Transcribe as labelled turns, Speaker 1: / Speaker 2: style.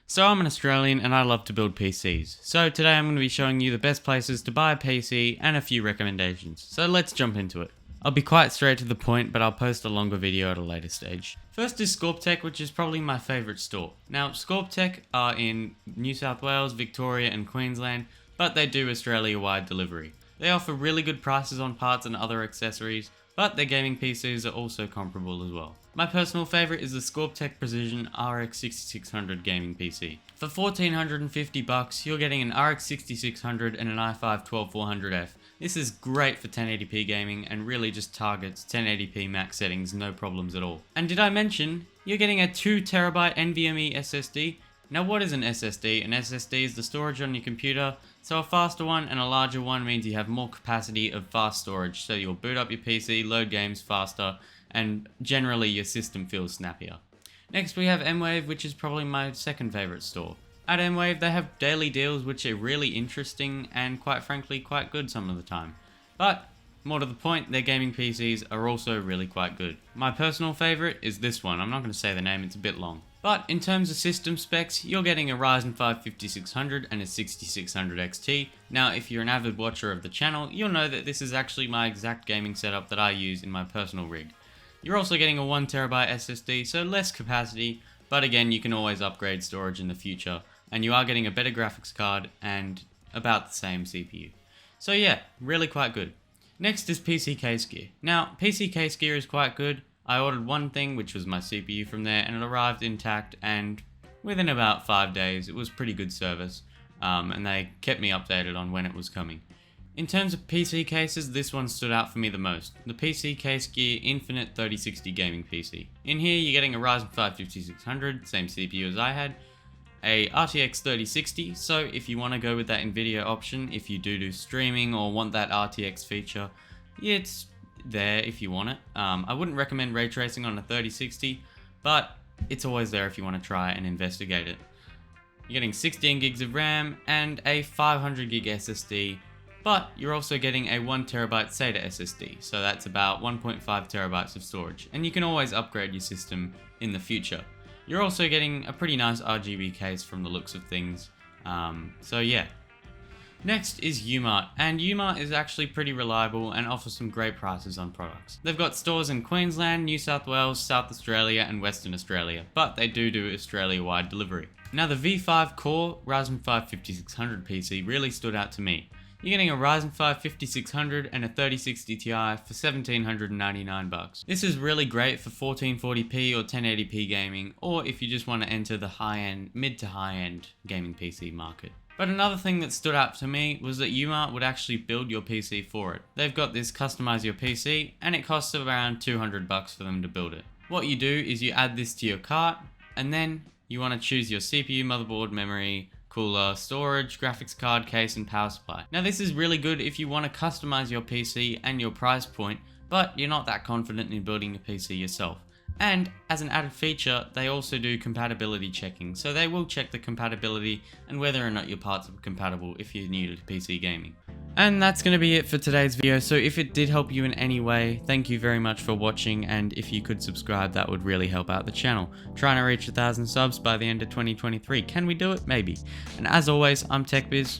Speaker 1: So I'm an Australian and I love to build PCs. So today I'm going to be showing you the best places to buy a PC and a few recommendations. So let's jump into it. I'll be quite straight to the point, but I'll post a longer video at a later stage. First is Scorptec, which is probably my favourite store. Now, Scorptec are in New South Wales, Victoria and Queensland, but they do Australia-wide delivery. They offer really good prices on parts and other accessories, but their gaming PCs are also comparable as well. My personal favourite is the Scorptec Precision RX 6600 gaming PC. For $1,450, you're getting an RX 6600 and an i5 12400F. This is great for 1080p gaming and really just targets 1080p max settings, no problems at all. And did I mention, you're getting a 2TB NVMe SSD? Now what is an SSD? An SSD is the storage on your computer, so a faster one and a larger one means you have more capacity of fast storage, so you'll boot up your PC, load games faster, and generally your system feels snappier. Next we have Mwave, which is probably my second favourite store. At Mwave they have daily deals which are really interesting and quite frankly quite good some of the time. But more to the point, their gaming PCs are also really quite good. My personal favourite is this one. I'm not going to say the name, it's a bit long. But in terms of system specs, you're getting a Ryzen 5 5600 and a 6600 XT. Now if you're an avid watcher of the channel, you'll know that this is actually my exact gaming setup that I use in my personal rig. You're also getting a 1TB SSD, so less capacity, but again you can always upgrade storage in the future, and you are getting a better graphics card and about the same CPU. So yeah, really quite good. Next is PCCaseGear. Now PCCaseGear is quite good. I ordered one thing, which was my CPU from there, and it arrived intact, and within about 5 days it was pretty good service, and they kept me updated on when it was coming. In terms of PC cases, this one stood out for me the most. The PCCaseGear Infinite 3060 gaming PC. In here you're getting a Ryzen 5 5600, same CPU as I had, a RTX 3060, so if you want to go with that Nvidia option, if you do streaming or want that RTX feature, it's there if you want it. I wouldn't recommend ray tracing on a 3060, but it's always there if you want to try and investigate it. You're getting 16 gigs of RAM and a 500 gig SSD, but you're also getting a 1TB SATA SSD, so that's about 1.5 terabytes of storage, and you can always upgrade your system in the future. You're also getting a pretty nice RGB case from the looks of things, so yeah. Next is Umart, and Umart is actually pretty reliable and offers some great prices on products. They've got stores in Queensland, New South Wales, South Australia and Western Australia, but they do Australia-wide delivery. Now the V5 Core Ryzen 5 5600 PC really stood out to me. You're getting a Ryzen 5 5600 and a 3060 Ti for $1,799. This is really great for 1440p or 1080p gaming, or if you just want to enter the high-end, mid to high-end gaming PC market. But another thing that stood out to me was that Umart would actually build your PC for it. They've got this customize your PC and it costs around $200 for them to build it. What you do is you add this to your cart and then you want to choose your CPU, motherboard, memory, cooler, storage, graphics card, case and power supply. Now this is really good if you want to customize your PC and your price point, but you're not that confident in building a PC yourself. And as an added feature, they also do compatibility checking, so they will check the compatibility and whether or not your parts are compatible if you're new to PC gaming. And that's going to be it for today's video, so if it did help you in any way, thank you very much for watching, and if you could subscribe, that would really help out the channel. Trying to reach 1,000 subs by the end of 2023. Can we do it? Maybe. And as always, I'm TechBiz.